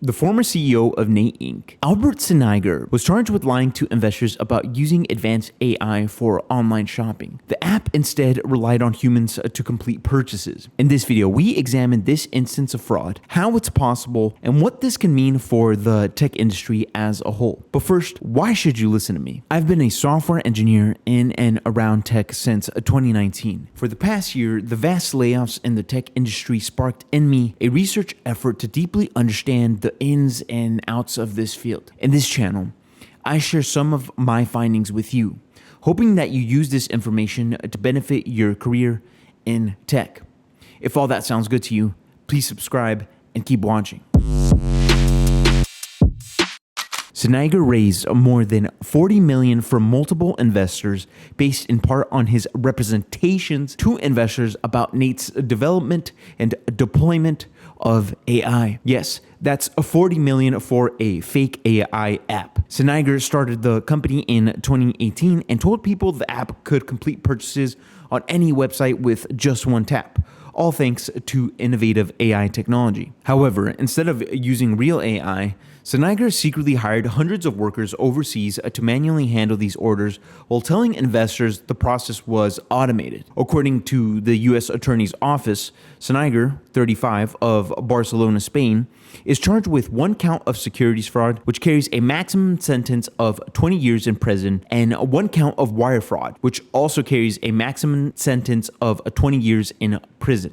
The former CEO of Nate Inc., Albert Siniger, was charged with lying to investors about using advanced AI for online shopping. The app instead relied on humans to complete purchases. In this video, we examine this instance of fraud, how it's possible, and what this can mean for the tech industry as a whole. But first, why should you listen to me? I've been a software engineer in and around tech since 2019. For the past year, the vast layoffs in the tech industry sparked in me a research effort to deeply understand the ins and outs of this field. In this channel, I share some of my findings with you, hoping that you use this information to benefit your career in tech. If all that sounds good to you, please subscribe and keep watching. Siniger raised more than $40 million from multiple investors based in part on his representations to investors about Nate's development and deployment of AI. Yes, that's $40 million for a fake AI app. Siniger started the company in 2018 and told people the app could complete purchases on any website with just one tap, all thanks to innovative AI technology. However, instead of using real AI, Siniger secretly hired hundreds of workers overseas to manually handle these orders while telling investors the process was automated. According to the U.S. Attorney's Office, Siniger, 35, of Barcelona, Spain, is charged with one count of securities fraud, which carries a maximum sentence of 20 years in prison, and one count of wire fraud, which also carries a maximum sentence of 20 years in prison.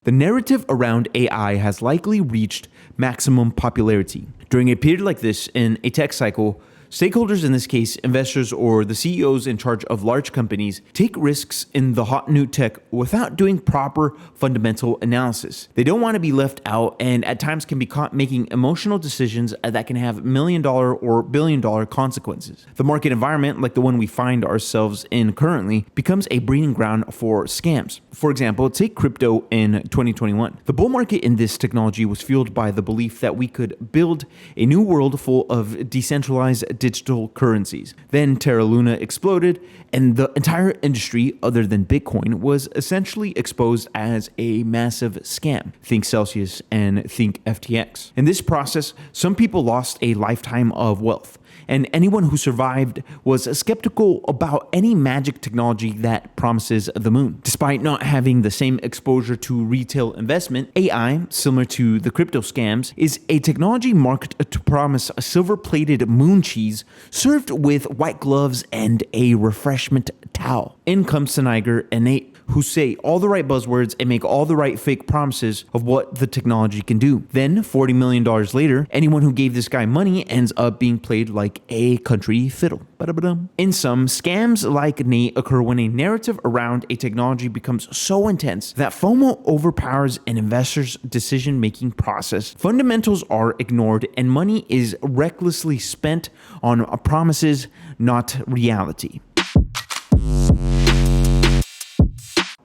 The narrative around AI has likely reached maximum popularity. During a period like this in a tech cycle, stakeholders, in this case investors or the CEOs in charge of large companies, take risks in the hot new tech without doing proper fundamental analysis. They don't want to be left out and at times can be caught making emotional decisions that can have $1 million or $1 billion consequences. The market environment, like the one we find ourselves in currently, becomes a breeding ground for scams. For example, take crypto in 2021. The bull market in this technology was fueled by the belief that we could build a new world full of decentralized digital currencies. Then Terra Luna exploded, and the entire industry, other than Bitcoin, was essentially exposed as a massive scam. Think Celsius and think FTX. In this process, some people lost a lifetime of wealth, and anyone who survived was skeptical about any magic technology that promises the moon. Despite not having the same exposure to retail investment, AI, similar to the crypto scams, is a technology marketed to promise a silver-plated moon cheese served with white gloves and a refreshment towel. In comes Siniger and Nate, who say all the right buzzwords and make all the right fake promises of what the technology can do. Then, $40 million later, anyone who gave this guy money ends up being played like a country fiddle. Ba-da-ba-dum. In sum, scams like Nate occur when a narrative around a technology becomes so intense that FOMO overpowers an investor's decision-making process. Fundamentals are ignored and money is recklessly spent on promises, not reality.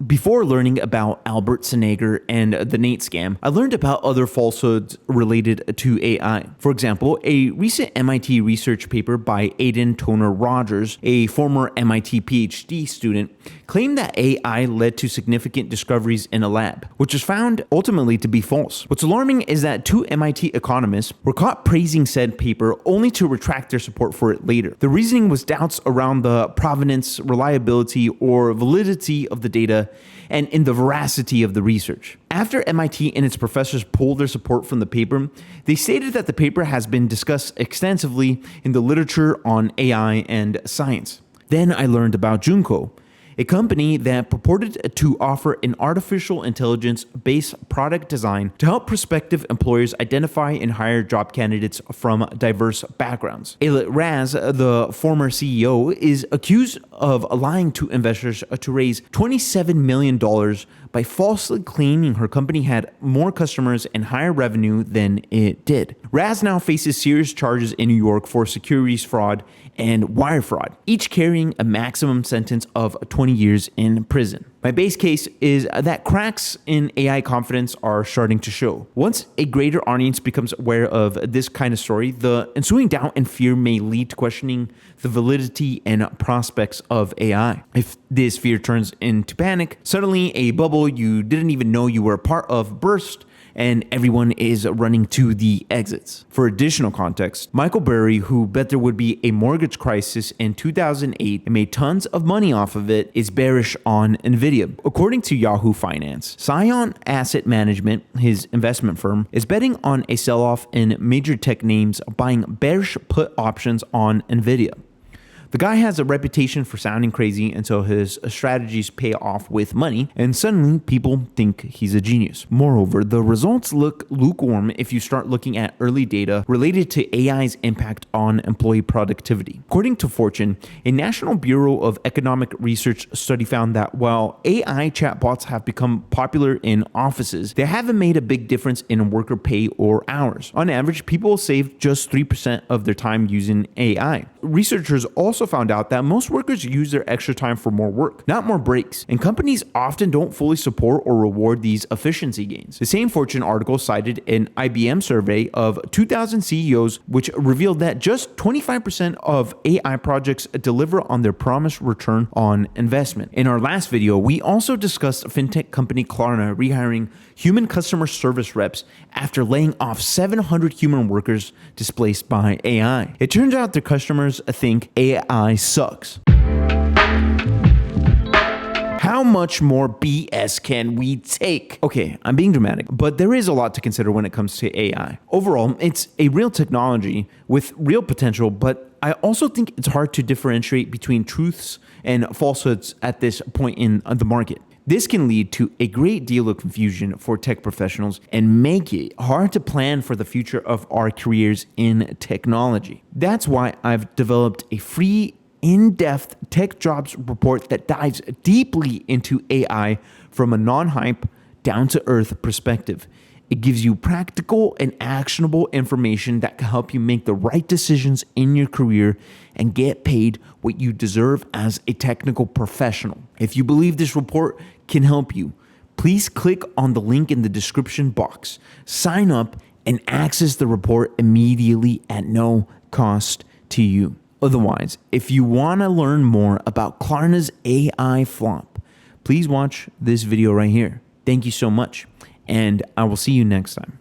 Before learning about Albert Siniger and the Nate scam, I learned about other falsehoods related to AI. For example, a recent MIT research paper by Aidan Toner Rogers, a former MIT PhD student, claimed that AI led to significant discoveries in a lab, which was found ultimately to be false. What's alarming is that two MIT economists were caught praising said paper only to retract their support for it later. The reasoning was doubts around the provenance, reliability, or validity of the data and in the veracity of the research. After MIT and its professors pulled their support from the paper, they stated that the paper has been discussed extensively in the literature on AI and science. Then I learned about Junko, a company that purported to offer an artificial intelligence-based product design to help prospective employers identify and hire job candidates from diverse backgrounds. Alit Raz, the former CEO, is accused of lying to investors to raise $27 million by falsely claiming her company had more customers and higher revenue than it did. Raz now faces serious charges in New York for securities fraud and wire fraud, each carrying a maximum sentence of 20 years in prison. My base case is that cracks in AI confidence are starting to show. Once a greater audience becomes aware of this kind of story, the ensuing doubt and fear may lead to questioning the validity and prospects of AI. If this fear turns into panic, suddenly a bubble you didn't even know you were a part of bursts, and everyone is running to the exits. For additional context, Michael Burry, who bet there would be a mortgage crisis in 2008 and made tons of money off of it, is bearish on Nvidia. According to Yahoo Finance, Scion Asset Management, his investment firm, is betting on a sell-off in major tech names, buying bearish put options on Nvidia. The guy has a reputation for sounding crazy, and so his strategies pay off with money, and suddenly people think he's a genius. Moreover, the results look lukewarm if you start looking at early data related to AI's impact on employee productivity. According to Fortune, a National Bureau of Economic Research study found that while AI chatbots have become popular in offices, they haven't made a big difference in worker pay or hours. On average, people save just 3% of their time using AI. Researchers also found out that most workers use their extra time for more work, not more breaks, and companies often don't fully support or reward these efficiency gains. The same Fortune article cited an IBM survey of 2,000 CEOs, which revealed that just 25% of AI projects deliver on their promised return on investment. In our last video, we also discussed fintech company Klarna rehiring human customer service reps after laying off 700 human workers displaced by AI. It turns out their customers think AI sucks. How much more BS can we take? Okay, I'm being dramatic, but there is a lot to consider when it comes to AI. Overall, it's a real technology with real potential, but I also think it's hard to differentiate between truths and falsehoods at this point in the market. This can lead to a great deal of confusion for tech professionals and make it hard to plan for the future of our careers in technology. That's why I've developed a free, in-depth tech jobs report that dives deeply into AI from a non-hype, down-to-earth perspective. It gives you practical and actionable information that can help you make the right decisions in your career and get paid what you deserve as a technical professional. If you believe this report can help you, please click on the link in the description box, sign up, and access the report immediately at no cost to you. Otherwise, if you want to learn more about Klarna's AI flop, please watch this video right here. Thank you so much, and I will see you next time.